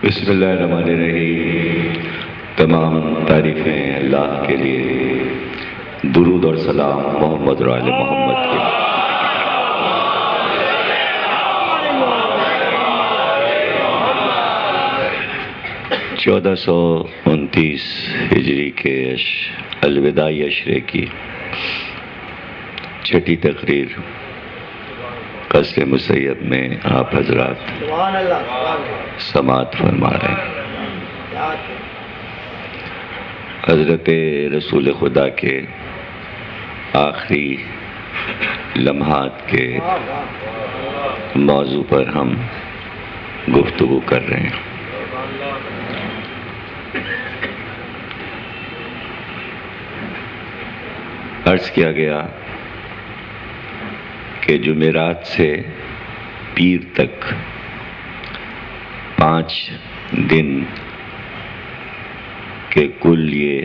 بسم اللہ الرحمن الرحیم۔ تمام تعریفیں اللہ کے لیے، درود اور سلام محمد اور آل محمد کے لیے۔ 1429 ہجری کے الوداعی اشرے کی چھٹی تقریر قصر مسیب میں آپ حضرات سماعت فرما رہے ہیں۔ حضرت رسول خدا کے آخری لمحات کے موضوع پر ہم گفتگو کر رہے ہیں۔ عرض کیا گیا کہ جمعرات سے پیر تک 5 دن کے کل یہ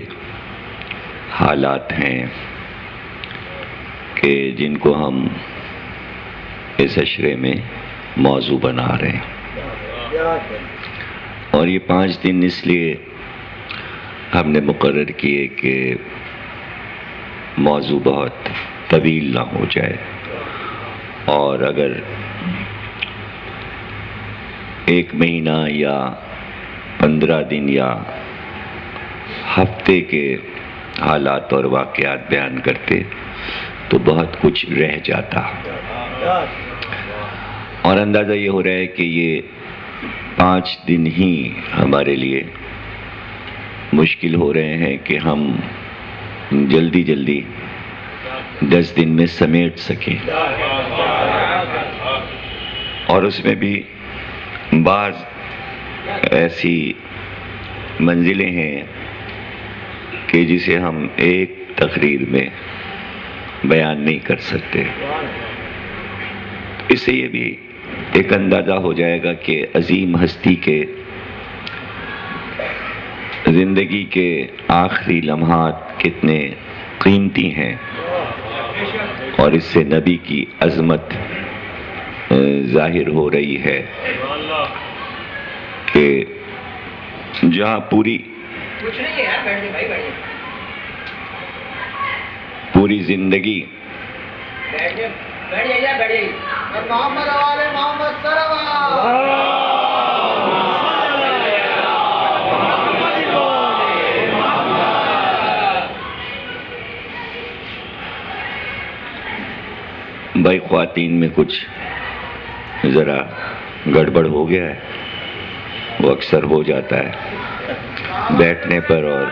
حالات ہیں کہ جن کو ہم اس اشرے میں موضوع بنا رہے ہیں، اور یہ 5 دن اس لیے ہم نے مقرر کیے کہ موضوع بہت طویل نہ ہو جائے، اور اگر 1 مہینہ یا 15 دن یا ہفتے کے حالات اور واقعات بیان کرتے تو بہت کچھ رہ جاتا، اور اندازہ یہ ہو رہا ہے کہ یہ 5 دن ہی ہمارے لیے مشکل ہو رہے ہیں کہ ہم جلدی 10 دن میں سمیٹ سکیں، اور اس میں بھی بعض ایسی منزلیں ہیں کہ جسے ہم ایک تقریر میں بیان نہیں کر سکتے۔ اس سے یہ بھی ایک اندازہ ہو جائے گا کہ عظیم ہستی کے زندگی کے آخری لمحات کتنے قیمتی ہیں، اور اس سے نبی کی عظمت ظاہر ہو رہی ہے کہ جہاں پوری زندگی بھائی خواتین میں کچھ ذرا گڑبڑ ہو گیا ہے، وہ اکثر ہو جاتا ہے بیٹھنے پر، اور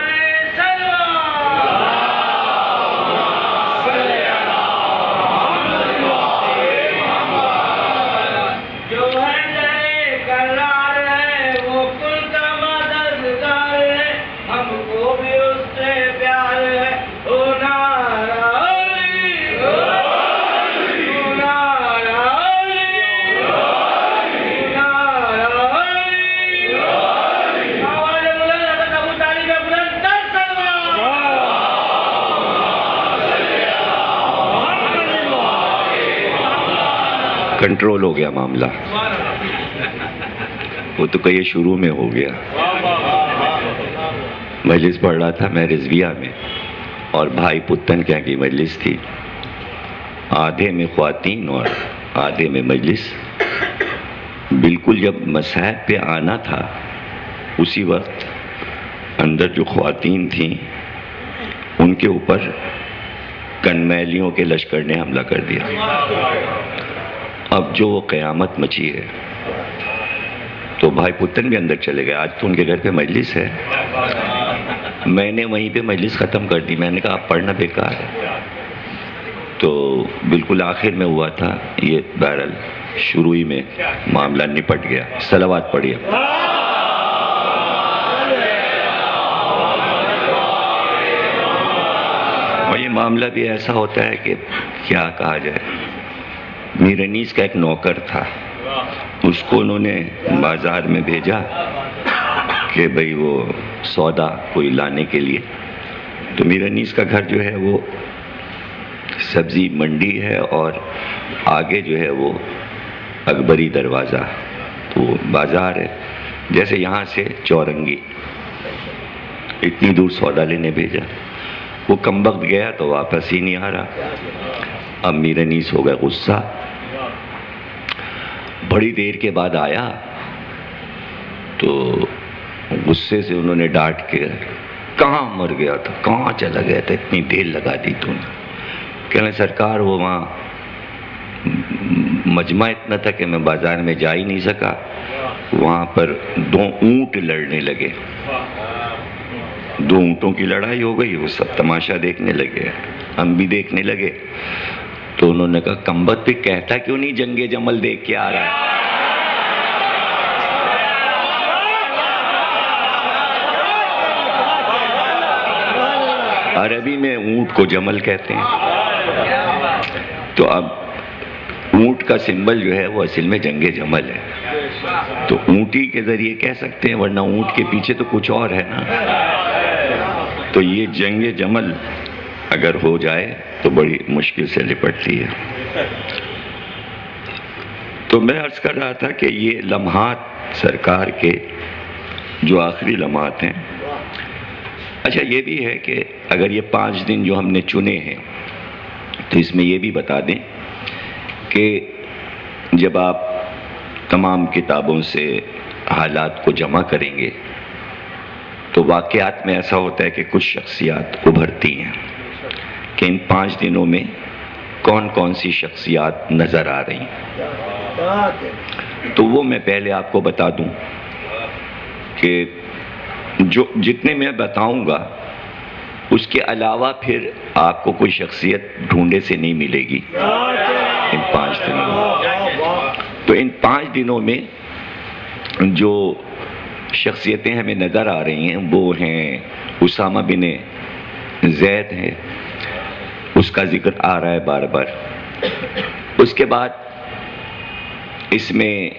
کنٹرول ہو گیا معاملہ، وہ تو کہیں شروع میں ہو گیا۔ مجلس پڑھ رہا تھا میں رضویہ میں، اور بھائی پتن کیا کی مجلس تھی، آدھے میں خواتین اور آدھے میں مجلس۔ بالکل جب مصاحب پہ آنا تھا اسی وقت اندر جو خواتین تھیں ان کے اوپر کنمیلیوں کے لشکر نے حملہ کر دیا۔ اب جو قیامت مچی ہے، تو بھائی پتن بھی اندر چلے گئے، آج تو ان کے گھر پہ مجلس ہے، میں نے وہیں پہ مجلس ختم کر دی، میں نے کہا آپ پڑھنا بیکار ہے۔ تو بالکل آخر میں ہوا تھا یہ، بہرحال شروع ہی میں معاملہ نپٹ گیا۔ صلوات پڑھیے۔ اور یہ معاملہ بھی ایسا ہوتا ہے کہ کیا کہا جائے۔ میر انیس کا ایک نوکر تھا، اس کو انہوں نے بازار میں بھیجا کہ بھئی وہ سودا کوئی لانے کے لیے، تو میر انیس کا گھر جو ہے وہ سبزی منڈی ہے، اور آگے جو ہے وہ اکبری دروازہ، تو بازار ہے۔ جیسے یہاں سے چورنگی اتنی دور سودا لینے بھیجا، وہ کم وقت گیا تو واپس ہی نہیں آ رہا۔ اب میر انیس ہو گئے غصہ، بڑی دیر کے بعد آیا تو غصے سے انہوں نے ڈانٹ کے، کہاں مر گیا تھا، کہاں چلا گیا تھا، اتنی دیر لگا دی تو نے؟ کہنے سرکار وہ وہاں مجمع اتنا تھا کہ میں بازار میں جا ہی نہیں سکا، وہاں پر 2 اونٹ لڑنے لگے، 2 اونٹوں کی لڑائی ہو گئی، وہ سب تماشا دیکھنے لگے، ہم بھی دیکھنے لگے۔ تو انہوں نے کہا کمبخت بھی کہتا کیوں نہیں جنگ جمل دیکھ کے آ رہا ہے؟ عربی میں اونٹ کو جمل کہتے ہیں، تو اب اونٹ کا سمبل جو ہے وہ اصل میں جنگ جمل ہے، تو اونٹی کے ذریعے کہہ سکتے ہیں، ورنہ اونٹ کے پیچھے تو کچھ اور ہے نا۔ تو یہ جنگ جمل اگر ہو جائے تو بڑی مشکل سے لپٹتی ہے۔ تو میں عرض کر رہا تھا کہ یہ لمحات سرکار کے جو آخری لمحات ہیں۔ اچھا یہ بھی ہے کہ اگر یہ 5 دن جو ہم نے چنے ہیں تو اس میں یہ بھی بتا دیں کہ جب آپ تمام کتابوں سے حالات کو جمع کریں گے تو واقعات میں ایسا ہوتا ہے کہ کچھ شخصیات ابھرتی ہیں کہ ان 5 دنوں میں کون کون سی شخصیات نظر آ رہی ہیں۔ تو وہ میں پہلے آپ کو بتا دوں کہ جو جتنے میں بتاؤں گا اس کے علاوہ پھر آپ کو کوئی شخصیت ڈھونڈے سے نہیں ملے گی ان 5 دنوں میں۔ تو ان 5 دنوں میں جو شخصیتیں ہمیں نظر آ رہی ہیں وہ ہیں اسامہ بن زید ہے، اس کا ذکر آ رہا ہے بار بار۔ اس کے بعد اس میں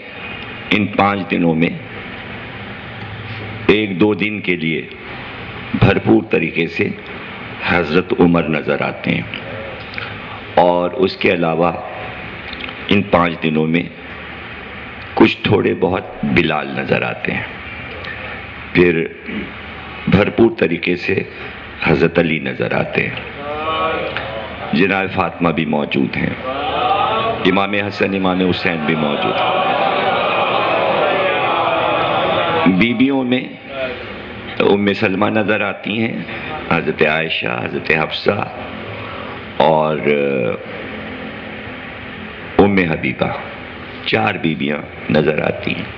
ان 5 دنوں میں 1-2 دن کے لیے بھرپور طریقے سے حضرت عمر نظر آتے ہیں، اور اس کے علاوہ ان 5 دنوں میں کچھ تھوڑے بہت بلال نظر آتے ہیں، پھر بھرپور طریقے سے حضرت علی نظر آتے ہیں، جناب فاطمہ بھی موجود ہیں، امام حسن امام حسین بھی موجود ہیں۔ بیویوں میں ام سلمہ نظر آتی ہیں، حضرت عائشہ، حضرت حفصہ اور ام حبیبہ، 4 بیویاں نظر آتی ہیں،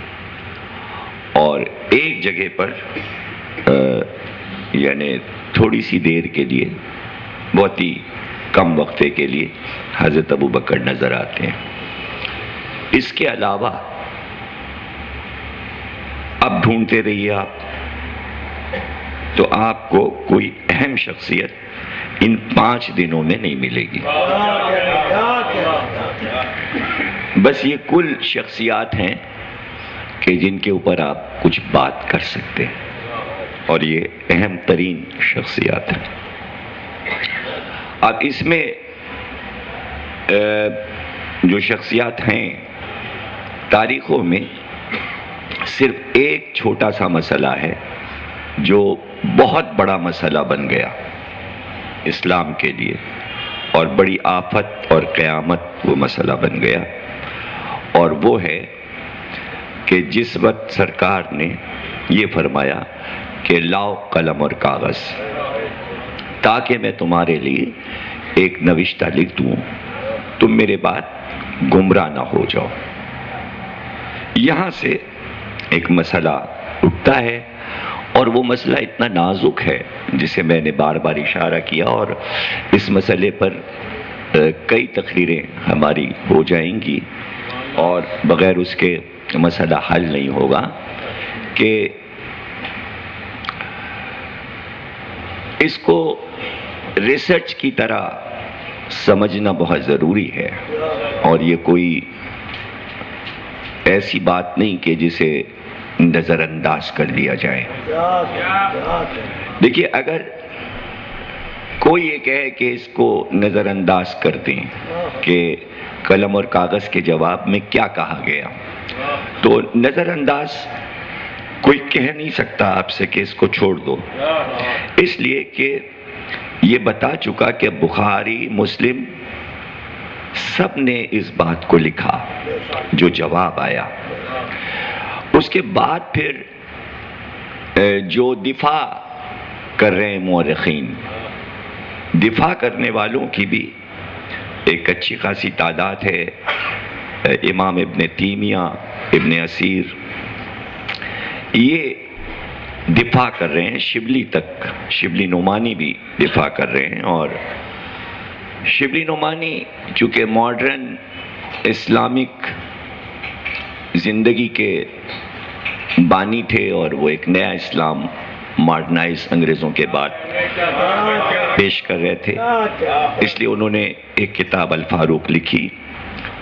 اور ایک جگہ پر یعنی تھوڑی سی دیر کے لیے، بہت ہی کم وقفے کے لیے حضرت ابو بکر نظر آتے ہیں۔ اس کے علاوہ اب ڈھونڈتے رہیے آپ، تو آپ کو کوئی اہم شخصیت ان 5 دنوں میں نہیں ملے گی۔ بس یہ کل شخصیات ہیں کہ جن کے اوپر آپ کچھ بات کر سکتے ہیں، اور یہ اہم ترین شخصیات ہیں۔ اب اس میں جو شخصیات ہیں تاریخوں میں صرف ایک چھوٹا سا مسئلہ ہے جو بہت بڑا مسئلہ بن گیا اسلام کے لیے، اور بڑی آفت اور قیامت وہ مسئلہ بن گیا، اور وہ ہے کہ جس وقت سرکار نے یہ فرمایا کہ لاؤ قلم اور کاغذ تاکہ میں تمہارے لیے ایک نوشتہ لکھ دوں، تم میرے بعد گمراہ نہ ہو جاؤ۔ یہاں سے ایک مسئلہ اٹھتا ہے، اور وہ مسئلہ اتنا نازک ہے جسے میں نے بار بار اشارہ کیا، اور اس مسئلے پر کئی تقریریں ہماری ہو جائیں گی، اور بغیر اس کے مسئلہ حل نہیں ہوگا، کہ اس کو ریسرچ کی طرح سمجھنا بہت ضروری ہے، اور یہ کوئی ایسی بات نہیں کہ جسے نظر انداز کر دیا جائے۔ دیکھیے، اگر کوئی یہ کہے کہ اس کو نظر انداز کر دیں کہ قلم اور کاغذ کے جواب میں کیا کہا گیا، تو نظر انداز کوئی کہہ نہیں سکتا آپ سے کہ اس کو چھوڑ دو، اس لیے کہ یہ بتا چکا کہ بخاری مسلم سب نے اس بات کو لکھا جو جواب آیا۔ اس کے بعد پھر جو دفاع کر رہے ہیں مورخین، دفاع کرنے والوں کی بھی ایک اچھی خاصی تعداد ہے۔ امام ابن تیمیہ، ابن اثیر، یہ دفاع کر رہے ہیں، شبلی تک، شبلی نعمانی بھی دفاع کر رہے ہیں۔ اور شبلی نعمانی چونکہ ماڈرن اسلامک زندگی کے بانی تھے اور وہ ایک نیا اسلام ماڈرنائز انگریزوں کے بعد پیش کر رہے تھے، اس لیے انہوں نے ایک کتاب الفاروق لکھی،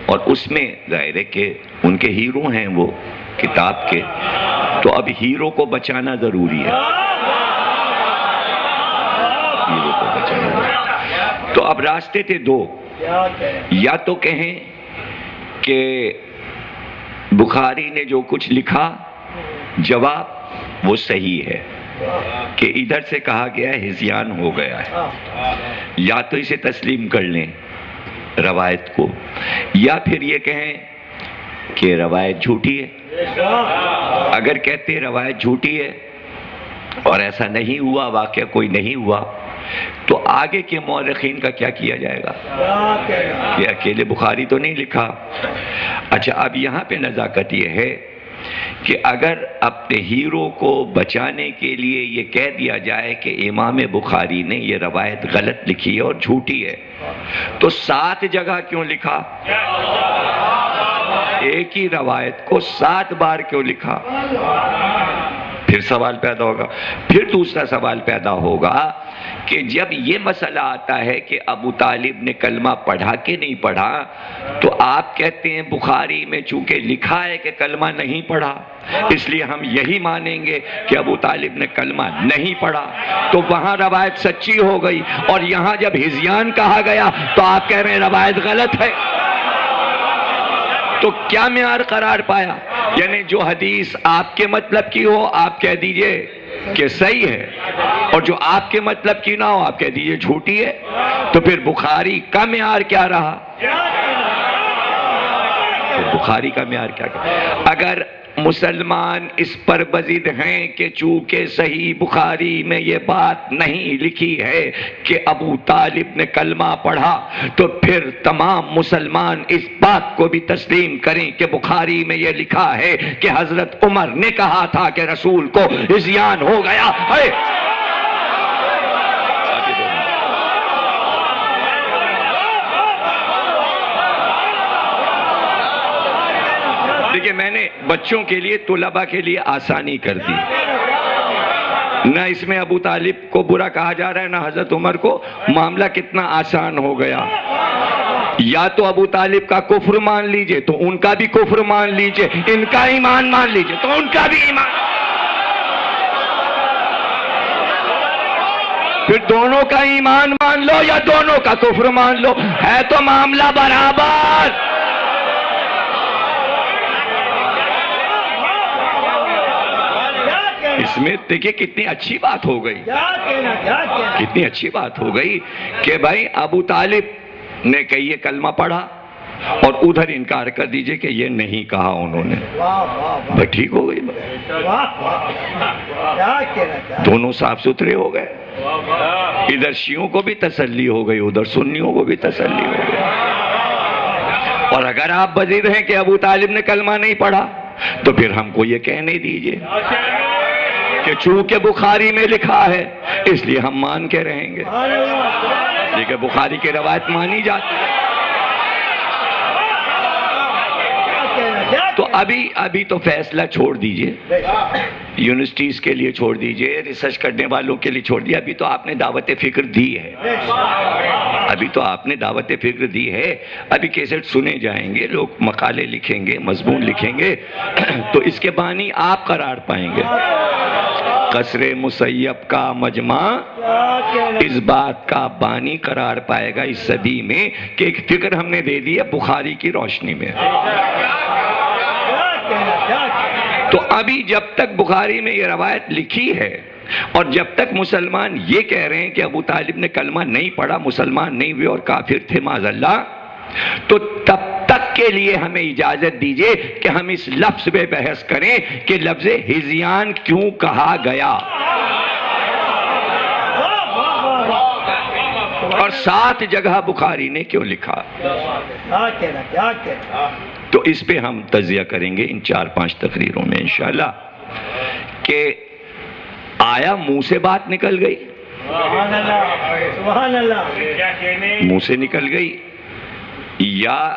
اور اس میں ظاہر ہے کہ ان کے ہیرو ہیں وہ کتاب کے، تو اب ہیرو کو بچانا ضروری ہے، ہیرو کو بچانا ضروری ہے۔ تو اب راستے تھے دو، یا تو کہیں کہ بخاری نے جو کچھ لکھا جواب وہ صحیح ہے، کہ ادھر سے کہا گیا ہے ہذیان ہو گیا ہے، یا تو اسے تسلیم کر لیں روایت کو، یا پھر یہ کہیں کہ روایت جھوٹی ہے۔ اگر کہتے روایت جھوٹی ہے اور ایسا نہیں ہوا، واقعہ کوئی نہیں ہوا، تو آگے کے مورخین کا کیا کیا جائے گا؟ کہ اکیلے بخاری تو نہیں لکھا۔ اچھا، اب یہاں پہ نزاکت یہ ہے کہ اگر اپنے ہیرو کو بچانے کے لیے یہ کہہ دیا جائے کہ امام بخاری نے یہ روایت غلط لکھی ہے اور جھوٹی ہے، تو 7 جگہ کیوں لکھا؟ ایک ہی روایت کو 7 بار کیوں لکھا؟ پھر سوال پیدا ہوگا۔ پھر دوسرا سوال پیدا ہوگا کہ جب یہ مسئلہ آتا ہے کہ ابو طالب نے کلمہ پڑھا کہ نہیں پڑھا، تو آپ کہتے ہیں بخاری میں چونکہ لکھا ہے کہ کلمہ نہیں پڑھا، اس لیے ہم یہی مانیں گے کہ ابو طالب نے کلمہ نہیں پڑھا، تو وہاں روایت سچی ہو گئی، اور یہاں جب ہذیان کہا گیا تو آپ کہہ رہے ہیں روایت غلط ہے۔ تو کیا معیار قرار پایا؟ یعنی جو حدیث آپ کے مطلب کی ہو آپ کہہ دیجئے کہ صحیح ہے، اور جو آپ کے مطلب کی نہ ہو آپ کہہ دیجئے جھوٹی ہے۔ تو پھر بخاری کا معیار کیا رہا؟ بخاری کا معیار کیا؟ اگر مسلمان اس پر بضد ہیں کہ چونکہ صحیح بخاری میں یہ بات نہیں لکھی ہے کہ ابو طالب نے کلمہ پڑھا، تو پھر تمام مسلمان اس بات کو بھی تسلیم کریں کہ بخاری میں یہ لکھا ہے کہ حضرت عمر نے کہا تھا کہ رسول کو ہذیان ہو گیا ہے۔ دیکھیں، میں نے بچوں کے لیے، طلباء کے لیے آسانی کر دی، نہ اس میں ابو طالب کو برا کہا جا رہا ہے نہ حضرت عمر کو، معاملہ کتنا آسان ہو گیا۔ یا تو ابو طالب کا کفر مان لیجئے تو ان کا بھی کفر مان لیجئے، ان کا ایمان مان لیجئے تو ان کا بھی ایمان، پھر دونوں کا ایمان مان لو یا دونوں کا کفر مان لو، ہے تو معاملہ برابر۔ اس میں دیکھیں کتنی اچھی بات ہو گئی، کتنی اچھی بات ہو گئی کہ بھائی ابو طالب نے کہ یہ کلمہ پڑھا، اور ادھر انکار کر دیجئے کہ یہ نہیں کہا انہوں نے، بھائی ٹھیک ہو گئی، دونوں صاف ستھرے ہو گئے، ادھر شیعوں کو بھی تسلی ہو گئی، ادھر سنیوں کو بھی تسلی ہو گئی۔ اور اگر آپ بضد ہیں کہ ابو طالب نے کلمہ نہیں پڑھا، تو پھر ہم کو یہ کہنے دیجئے کہ چونکہ بخاری میں لکھا ہے اس لیے ہم مان کے رہیں گے، لیکن بخاری کی روایت مانی جاتی ہے۔ تو ابھی تو فیصلہ چھوڑ دیجئے، یونیورسٹیز کے لیے چھوڑ دیجئے، ریسرچ کرنے والوں کے لیے چھوڑ دیجئے، ابھی تو آپ نے دعوت فکر دی ہے، ابھی تو آپ نے دعوت فکر دی ہے، ابھی کیسٹ سنے جائیں گے، لوگ مقالے لکھیں گے، مضمون لکھیں گے، تو اس کے بانی آپ قرار پائیں گے۔ قصر مسیب کا مجمع اس بات کا بانی قرار پائے گا اس صدی میں کہ ایک فکر ہم نے دے دی ہے بخاری کی روشنی میں۔ تو ابھی جب تک بخاری میں یہ روایت لکھی ہے اور جب تک مسلمان یہ کہہ رہے ہیں کہ ابو طالب نے کلمہ نہیں پڑھا، مسلمان نہیں ہوئے اور کافر تھے معاذ اللہ، تو تب تک کے لیے ہمیں اجازت دیجئے کہ ہم اس لفظ پہ بحث کریں کہ لفظ ہذیان کیوں کہا گیا اور 7 جگہ بخاری نے کیوں لکھا. تو اس پہ ہم تجزیہ کریں گے ان 4-5 تقریروں میں انشاءاللہ کہ آیا منہ سے بات نکل گئی، منہ سے نکل گئی یا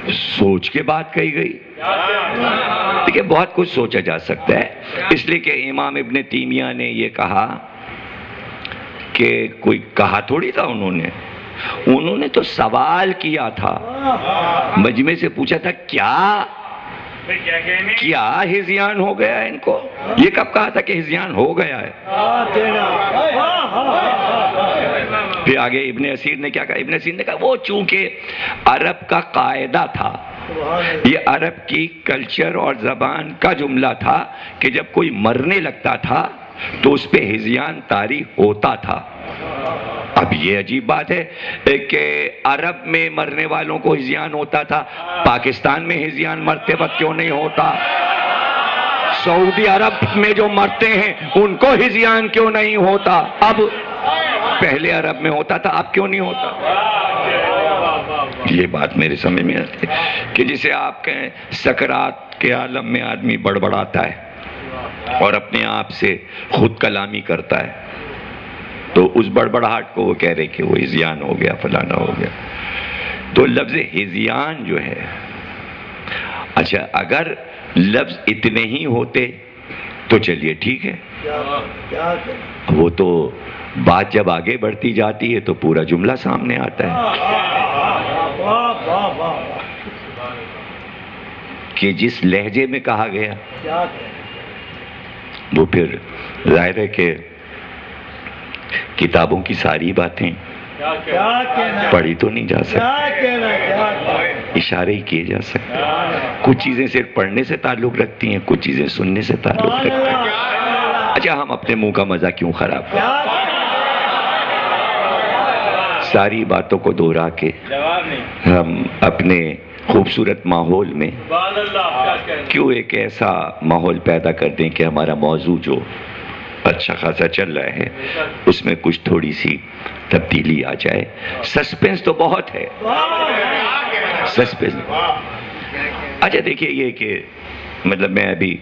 سوچ کے بات کہی گئی. دیکھیں بہت کچھ سوچا جا سکتا ہے، اس لیے کہ امام ابن تیمیہ نے یہ کہا کہ کوئی کہا تھوڑی تھا انہوں نے تو سوال کیا تھا، مجمع سے پوچھا تھا کیا ہذیان ہو گیا ہے ان کو. یہ کب کہا تھا کہ ہذیان ہو گیا ہے؟ پھر آگے ابن اسیر نے کیا کہا؟ ابن اسیر نے کہا وہ چونکہ عرب کا قاعدہ تھا، یہ عرب کی کلچر اور زبان کا جملہ تھا کہ جب کوئی مرنے لگتا تھا تو اس پہ ہذیان طاری ہوتا تھا. اب یہ عجیب بات ہے کہ عرب میں مرنے والوں کو ہذیان ہوتا تھا، پاکستان میں ہذیان مرتے وقت کیوں نہیں ہوتا؟ سعودی عرب میں جو مرتے ہیں ان کو ہذیان کیوں نہیں ہوتا؟ اب پہلے عرب میں ہوتا تھا، اب کیوں نہیں ہوتا؟ یہ بات میرے سمجھ میں آتی ہے کہ جسے آپ کہیں سکرات کے عالم میں آدمی بڑبڑاتا ہے اور اپنے آپ سے خود کلامی کرتا ہے، تو اس بڑبڑاہٹ کو وہ کہہ رہے کہ وہ ہذیان ہو گیا، فلانا ہو گیا. تو لفظ ہذیان جو ہے، اچھا اگر لفظ اتنے ہی ہوتے تو چلیے ٹھیک ہے، وہ تو بات جب آگے بڑھتی جاتی ہے تو پورا جملہ سامنے آتا ہے کہ جس لہجے میں کہا گیا وہ پھر ظاہر ہے کہ کتابوں کی ساری باتیں پڑھی تو نہیں جا سکتی، اشارے ہی کیے جا سکتے. کچھ چیزیں صرف پڑھنے سے تعلق رکھتی ہیں، کچھ چیزیں سننے سے تعلق رکھتی ہیں. اچھا ہم اپنے منہ کا مزہ کیوں خراب کریں؟ ساری باتوں کو دوہرا کے ہم اپنے خوبصورت ماحول میں کیوں ایک ایسا ماحول پیدا کر دیں کہ ہمارا موضوع جو اچھا خاصا چل رہا ہے اس میں کچھ تھوڑی سی تبدیلی آ جائے. سسپینس تو بہت ہے، سسپینس. اچھا دیکھیے یہ کہ مطلب میں ابھی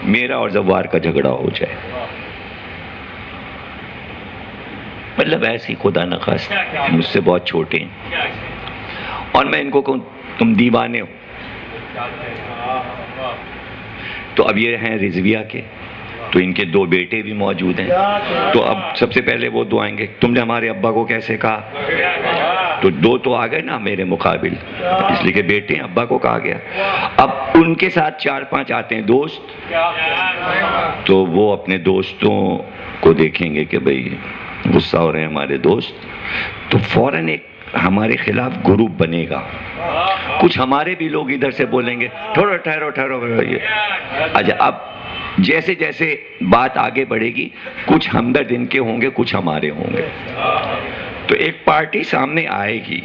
میرا اور زوار کا جھگڑا ہو جائے، مطلب ایسی خدا نخواستہ مجھ سے بہت چھوٹے ہیں اور میں ان کو کہوں تم دیوانے ہو، تو اب یہ ہیں رضویہ کے، تو ان کے 2 بیٹے بھی موجود ہیں، تو اب سب سے پہلے وہ دعائیں گے تم نے ہمارے ابا کو کیسے کہا، تو 2 تو آ گئے نا میرے مقابل، اس لیے کہ بیٹے ہیں ابا کو کہا گیا. اب ان کے ساتھ 4-5 آتے ہیں دوست، تو وہ اپنے دوستوں کو دیکھیں گے کہ بھئی غصہ ہو رہے ہیں ہمارے دوست، تو فوراً ایک ہمارے خلاف گروپ بنے گا. کچھ ہمارے بھی لوگ ادھر سے بولیں گے ٹھہرو. اچھا اب جیسے جیسے بات آگے بڑھے گی کچھ ہمدرد ان کے ہوں گے، کچھ ہمارے ہوں گے، تو ایک پارٹی سامنے آئے گی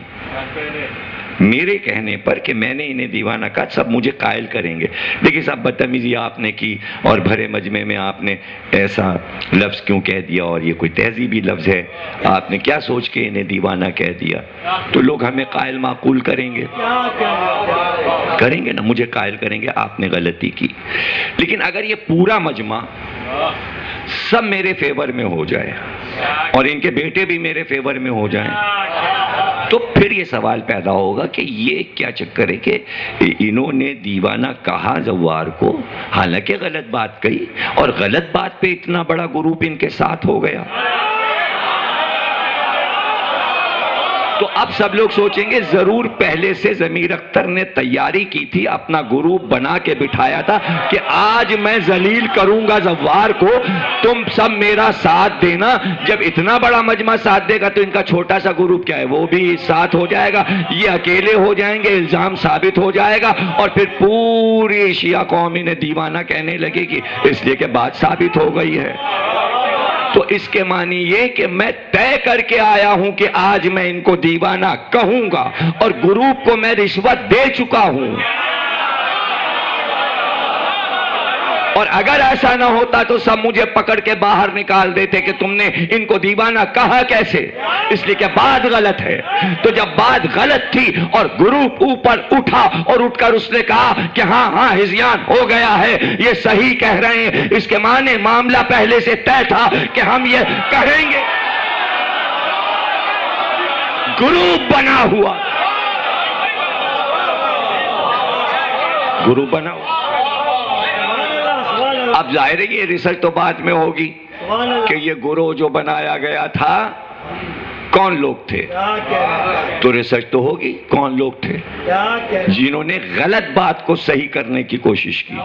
میرے کہنے پر کہ میں نے انہیں دیوانہ کہا. سب مجھے قائل کریں گے دیکھیں صاحب بدتمیزی آپ نے کی اور بھرے مجمع میں آپ نے ایسا لفظ کیوں کہہ دیا، اور یہ کوئی تہذیبی لفظ ہے، آپ نے کیا سوچ کے انہیں دیوانہ کہہ دیا. تو لوگ ہمیں قائل معقول کریں گے نا، مجھے قائل کریں گے آپ نے غلطی کی. لیکن اگر یہ پورا مجمع سب میرے فیور میں ہو جائے اور ان کے بیٹے بھی میرے فیور میں ہو جائیں تو پھر یہ سوال پیدا ہوگا کہ یہ کیا چکر ہے کہ انہوں نے دیوانہ کہا زوار کو، حالانکہ غلط بات کہی، اور غلط بات پہ اتنا بڑا گروپ ان کے ساتھ ہو گیا. تو اب سب لوگ سوچیں گے ضرور پہلے سے ضمیر اختر نے تیاری کی تھی، اپنا گروپ بنا کے بٹھایا تھا کہ آج میں ذلیل کروں گا زوار کو، تم سب میرا ساتھ دینا۔ جب اتنا بڑا مجمع ساتھ دے گا تو ان کا چھوٹا سا گروپ کیا ہے وہ بھی ساتھ ہو جائے گا، یہ اکیلے ہو جائیں گے، الزام ثابت ہو جائے گا، اور پھر پوری شیعہ قوم انہیں دیوانہ کہنے لگے گی، اس لیے کہ بات ثابت ہو گئی ہے۔ تو اس کے معنی یہ کہ میں طے کر کے آیا ہوں کہ آج میں ان کو دیوانہ کہوں گا، اور گروپ کو میں رشوت دے چکا ہوں۔ اور اگر ایسا نہ ہوتا تو سب مجھے پکڑ کے باہر نکال دیتے کہ تم نے ان کو دیوانہ کہا کیسے، اس لیے کہ بات غلط ہے۔ تو جب بات غلط تھی اور گروپ اوپر اٹھا اور اٹھ کر اس نے کہا کہ ہاں ہاں ہذیان ہو گیا ہے، یہ صحیح کہہ رہے ہیں، اس کے معنی معاملہ پہلے سے طے تھا کہ ہم یہ کہیں گے۔ گروپ بنا ہوا، گروپ بنا ہوا۔ اب ظاہر ہے یہ ریسرچ تو بعد میں ہوگی کہ یہ گروہ جو بنایا گیا تھا کون لوگ تھے، تو ریسرچ تو ہوگی کون لوگ تھے جنہوں نے غلط بات کو صحیح کرنے کی کوشش کی۔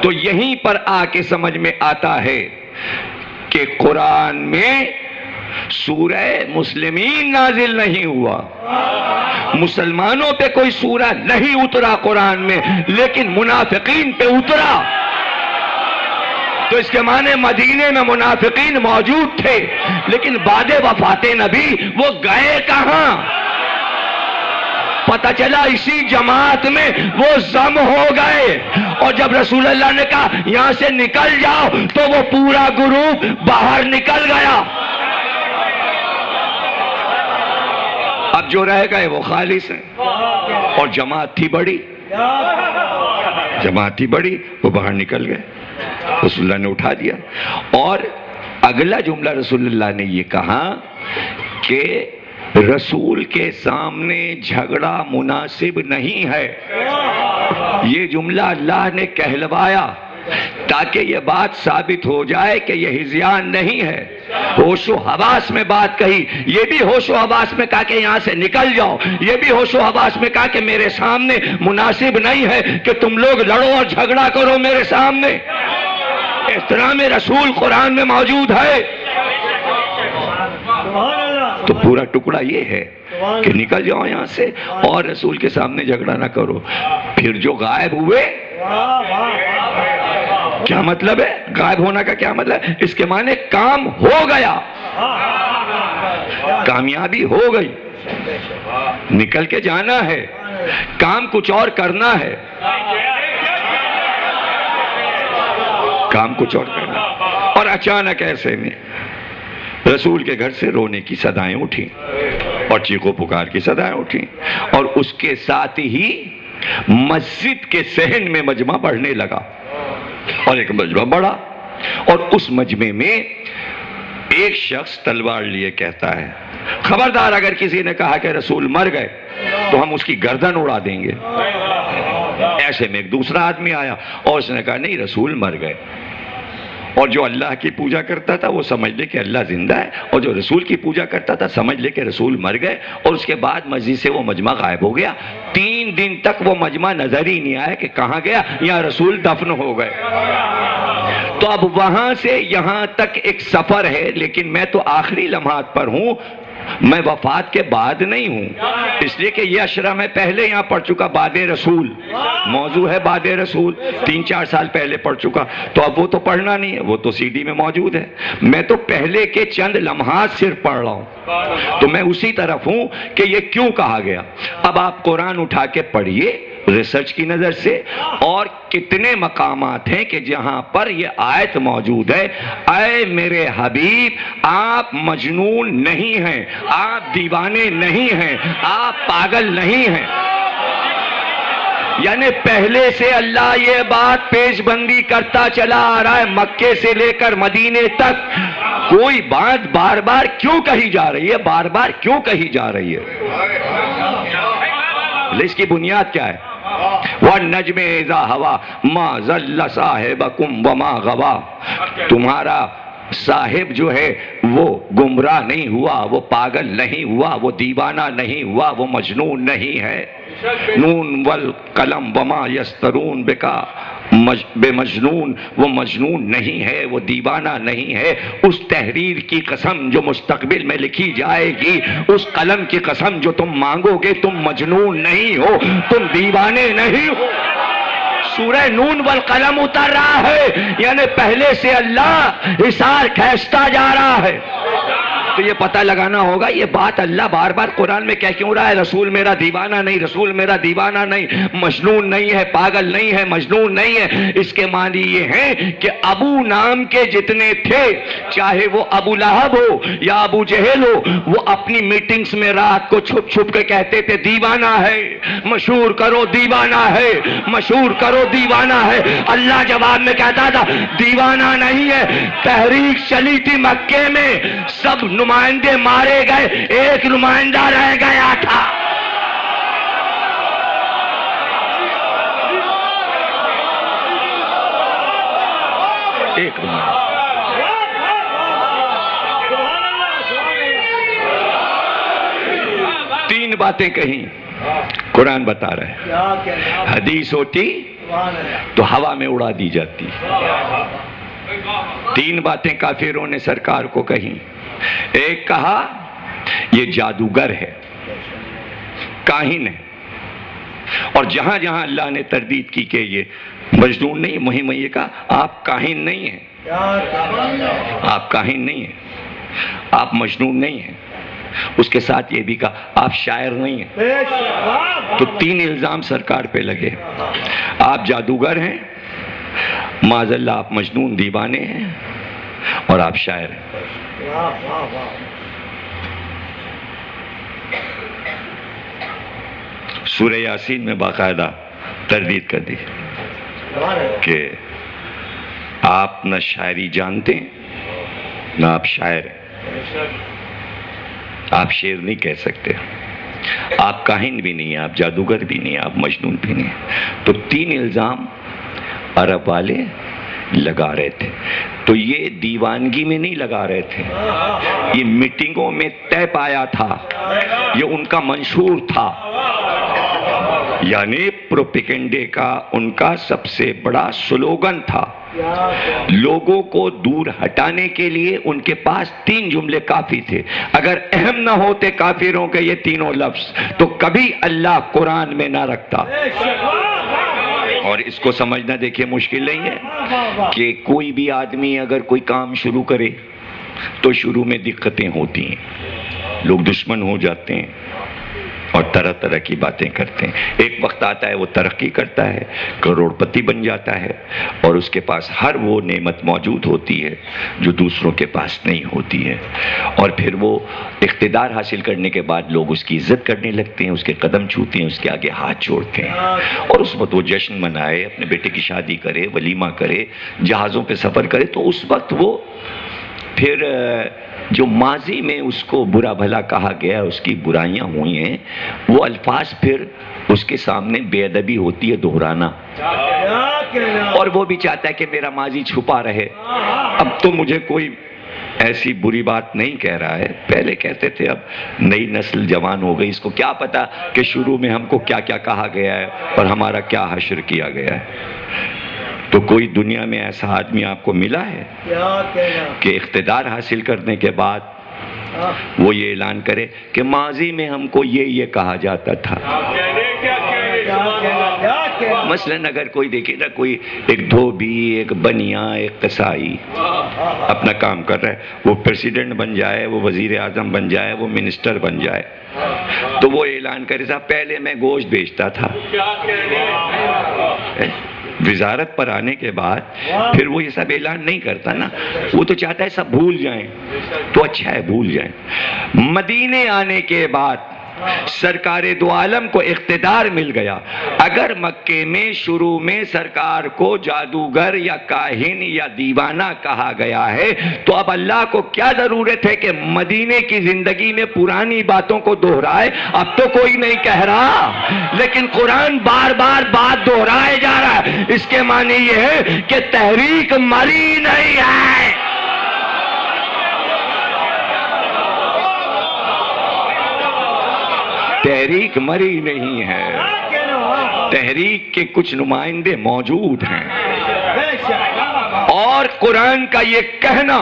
تو یہیں پر آ کے سمجھ میں آتا ہے کہ قرآن میں سورہ مسلمین نازل نہیں ہوا، مسلمانوں پہ کوئی سورہ نہیں اترا قرآن میں، لیکن منافقین پہ اترا۔ تو اس کے معنی مدینے میں منافقین موجود تھے، لیکن بعد وفات نبی وہ گئے کہاں؟ پتہ چلا اسی جماعت میں وہ ضم ہو گئے، اور جب رسول اللہ نے کہا یہاں سے نکل جاؤ تو وہ پورا گروپ باہر نکل گیا۔ اب جو رہ گئے وہ خالص ہیں، اور جماعت تھی بڑی، جماعت تھی بڑی، وہ باہر نکل گئے، رسول اللہ نے اٹھا دیا۔ اور اگلا جملہ رسول اللہ نے یہ کہا کہ رسول کے سامنے جھگڑا مناسب نہیں ہے۔ یہ جملہ اللہ نے کہلوایا تاکہ یہ بات ثابت ہو جائے کہ یہ ہذیان نہیں ہے۔ ہوش و حواس میں بات کہی، یہ بھی ہوش و حواس میں کہا کہ یہاں سے نکل جاؤ، یہ بھی ہوش و حواس میں کہا کہ میرے سامنے مناسب نہیں ہے کہ تم لوگ لڑو اور جھگڑا کرو میرے سامنے۔ احترام رسول قرآن میں موجود ہے۔ تو پورا ٹکڑا یہ ہے کہ نکل جاؤ یہاں سے اور رسول کے سامنے جھگڑا نہ کرو۔ پھر جو غائب ہوئے، کیا مطلب ہے غائب ہونا کا؟ کیا مطلب ہے؟ اس کے معنی کام ہو گیا، کامیابی ہو گئی، نکل کے جانا ہے، کام کچھ اور کرنا ہے، کام کچھ اور کرنا۔ اور اچانک ایسے میں رسول کے گھر سے رونے کی صدائیں اٹھیں اور چیخو پکار کی صدائیں اٹھیں، اور اس کے ساتھ ہی مسجد کے صحن میں مجمع بڑھنے لگا، اور ایک مجمع بڑھا، اور اس مجمع میں ایک شخص تلوار لیے کہتا ہے خبردار اگر کسی نے کہا کہ رسول مر گئے تو ہم اس کی گردن اڑا دیں گے۔ ایسے میں ایک دوسرا آدمی آیا اور اس نے کہا نہیں رسول مر گئے، اور جو اللہ کی پوجا کرتا تھا وہ سمجھ لے کہ اللہ زندہ ہے، اور جو رسول کی پوجا کرتا تھا سمجھ لے کہ رسول مر گئے۔ اور اس کے بعد مسجد سے وہ مجمع غائب ہو گیا۔ 3 دن تک وہ مجمع نظر ہی نہیں آیا کہ کہاں گیا، یا رسول دفن ہو گئے۔ تو اب وہاں سے یہاں تک ایک سفر ہے، لیکن میں تو آخری لمحات پر ہوں، میں وفات کے بعد نہیں ہوں، اس لیے کہ یہ اشرا میں پہلے یہاں پڑھ چکا، بعد رسول موضوع ہے، بعد رسول 3-4 سال پہلے پڑھ چکا، تو اب وہ تو پڑھنا نہیں ہے، وہ تو CD میں موجود ہے۔ میں تو پہلے کے چند لمحات صرف پڑھ رہا ہوں، تو میں اسی طرف ہوں کہ یہ کیوں کہا گیا۔ اب آپ قرآن اٹھا کے پڑھیے ریسرچ کی نظر سے، اور کتنے مقامات ہیں کہ جہاں پر یہ آیت موجود ہے، اے میرے حبیب آپ مجنون نہیں ہیں، آپ دیوانے نہیں ہیں، آپ پاگل نہیں ہیں۔ یعنی پہلے سے اللہ یہ بات پیش بندی کرتا چلا آ رہا ہے، مکے سے لے کر مدینے تک کوئی بات بار بار کیوں کہی جا رہی ہے، بار بار کیوں کہی جا رہی ہے؟ اس کی بنیاد کیا ہے؟ وَالنَّجْمِ إِذَا هَوَىٰ مَا ضَلَّ صَاحِبُكُمْ وَمَا غَوَىٰ، تمہارا صاحب جو ہے وہ گمراہ نہیں ہوا، وہ پاگل نہیں ہوا، وہ دیوانہ نہیں ہوا، وہ مجنون نہیں ہے۔ نون والقلم وما یسطرون بکا بے مجنون، وہ مجنون نہیں ہے، وہ دیوانہ نہیں ہے۔ اس تحریر کی قسم جو مستقبل میں لکھی جائے گی، اس قلم کی قسم جو تم مانگو گے، تم مجنون نہیں ہو، تم دیوانے نہیں ہو۔ سورہ نون والقلم اتر رہا ہے، یعنی پہلے سے اللہ حصار کھینچتا جا رہا ہے۔ تو یہ پتہ لگانا ہوگا یہ بات اللہ بار بار قرآن میں کہہ کیوں رہا ہے؟ رسول میرا دیوانہ نہیں، رسول میرا دیوانہ نہیں، مجنون نہیں ہے، پاگل نہیں ہے، مجنون نہیں ہے۔ اس کے معنی یہ ہے کہ ابو نام کے جتنے تھے، چاہے وہ ابو لہب ہو یا ابو جہل ہو، وہ اپنی میٹنگز میں رات کو چھپ چھپ کے کہتے تھے دیوانہ ہے، مشہور کرو دیوانہ ہے، مشہور کرو دیوانہ ہے۔ اللہ جواب میں کہتا تھا دیوانہ نہیں ہے۔ تحریک چلی تھی مکے میں، سب نمائندے مارے گئے، ایک نمائندہ رہ گیا تھا۔ ایک نمائندہ۔ تین باتیں کہیں قرآن بتا رہا ہے، حدیث ہوتی تو ہوا میں اڑا دی جاتی۔ تین باتیں کافروں نے سرکار کو کہیں۔ ایک کہا یہ جادوگر ہے، کاہن ہے، اور جہاں جہاں اللہ نے تردید کی کہ یہ مجنون نہیں، مہم یہ کہا آپ کاہن نہیں ہیں، آپ کاہن نہیں ہیں، آپ مجنون نہیں ہیں۔ اس کے ساتھ یہ بھی کہا آپ شاعر نہیں ہیں۔ تو تین الزام سرکار پہ لگے، آپ جادوگر ہیں، معاذ اللہ آپ مجنون دیوانے ہیں، اور آپ شاعر ہیں۔ سورہ یاسین میں باقاعدہ تردید کر دی کہ آپ نہ شاعری جانتے ہیں نہ آپ شاعر ہیں، آپ شعر نہیں کہہ سکتے، آپ کاہن بھی نہیں ہیں، آپ جادوگر بھی نہیں ہیں، آپ مجنون بھی نہیں ہیں۔ تو تین الزام عرب والے لگا رہے تھے۔ تو یہ دیوانگی میں نہیں لگا رہے تھے، یہ میٹنگوں میں طے پایا تھا، یہ ان کا منشور تھا، یعنی پروپیگنڈے کا ان کا سب سے بڑا سلوگن تھا۔ لوگوں کو دور ہٹانے کے لیے ان کے پاس تین جملے کافی تھے۔ اگر اہم نہ ہوتے کافروں کے یہ تینوں لفظ تو کبھی اللہ قرآن میں نہ رکھتا۔ اور اس کو سمجھنا دیکھیں مشکل نہیں ہے کہ کوئی بھی آدمی اگر کوئی کام شروع کرے تو شروع میں دقتیں ہوتی ہیں، لوگ دشمن ہو جاتے ہیں اور طرح طرح کی باتیں کرتے ہیں۔ ایک وقت آتا ہے وہ ترقی کرتا ہے، کروڑ پتی بن جاتا ہے، اور اس کے پاس ہر وہ نعمت موجود ہوتی ہے جو دوسروں کے پاس نہیں ہوتی ہے، اور پھر وہ اقتدار حاصل کرنے کے بعد لوگ اس کی عزت کرنے لگتے ہیں، اس کے قدم چھوتے ہیں، اس کے آگے ہاتھ جوڑتے ہیں، اور اس وقت وہ جشن منائے، اپنے بیٹے کی شادی کرے، ولیمہ کرے، جہازوں پہ سفر کرے، تو اس وقت وہ پھر جو ماضی میں اس کو برا بھلا کہا گیا، اس کی برائیاں ہوئی ہیں، وہ الفاظ پھر اس کے سامنے بے ادبی ہوتی ہے دہرانا، اور وہ بھی چاہتا ہے کہ میرا ماضی چھپا رہے۔ اب تو مجھے کوئی ایسی بری بات نہیں کہہ رہا ہے، پہلے کہتے تھے، اب نئی نسل جوان ہو گئی، اس کو کیا پتا کہ شروع میں ہم کو کیا کیا کہا گیا ہے اور ہمارا کیا حشر کیا گیا ہے۔ تو کوئی دنیا میں ایسا آدمی آپ کو ملا ہے کہ اقتدار حاصل کرنے کے بعد وہ یہ اعلان کرے کہ ماضی میں ہم کو یہ کہا جاتا تھا؟ مثلاً اگر کوئی دیکھے نا، کوئی ایک دھوبی، ایک بنیا، ایک قصائی اپنا کام کر رہا ہے، وہ پریزیڈنٹ بن جائے، وہ وزیر اعظم بن جائے، وہ منسٹر بن جائے، تو وہ اعلان کرے صاحب پہلے میں گوشت بیچتا تھا۔ وزارت پر آنے کے بعد پھر وہ یہ سب اعلان نہیں کرتا نا، وہ تو چاہتا ہے سب بھول جائیں، تو اچھا ہے بھول جائیں۔ مدینے آنے کے بعد سرکار دو عالم کو اقتدار مل گیا۔ اگر مکے میں شروع میں سرکار کو جادوگر یا کاہن یا دیوانہ کہا گیا ہے، تو اب اللہ کو کیا ضرورت ہے کہ مدینے کی زندگی میں پرانی باتوں کو دہرائے؟ اب تو کوئی نہیں کہہ رہا، لیکن قرآن بار بار بات دہرائے جا رہا ہے۔ اس کے معنی یہ ہے کہ تحریک مری نہیں ہے، تحریک مری نہیں ہے، تحریک کے کچھ نمائندے موجود ہیں، اور قرآن کا یہ کہنا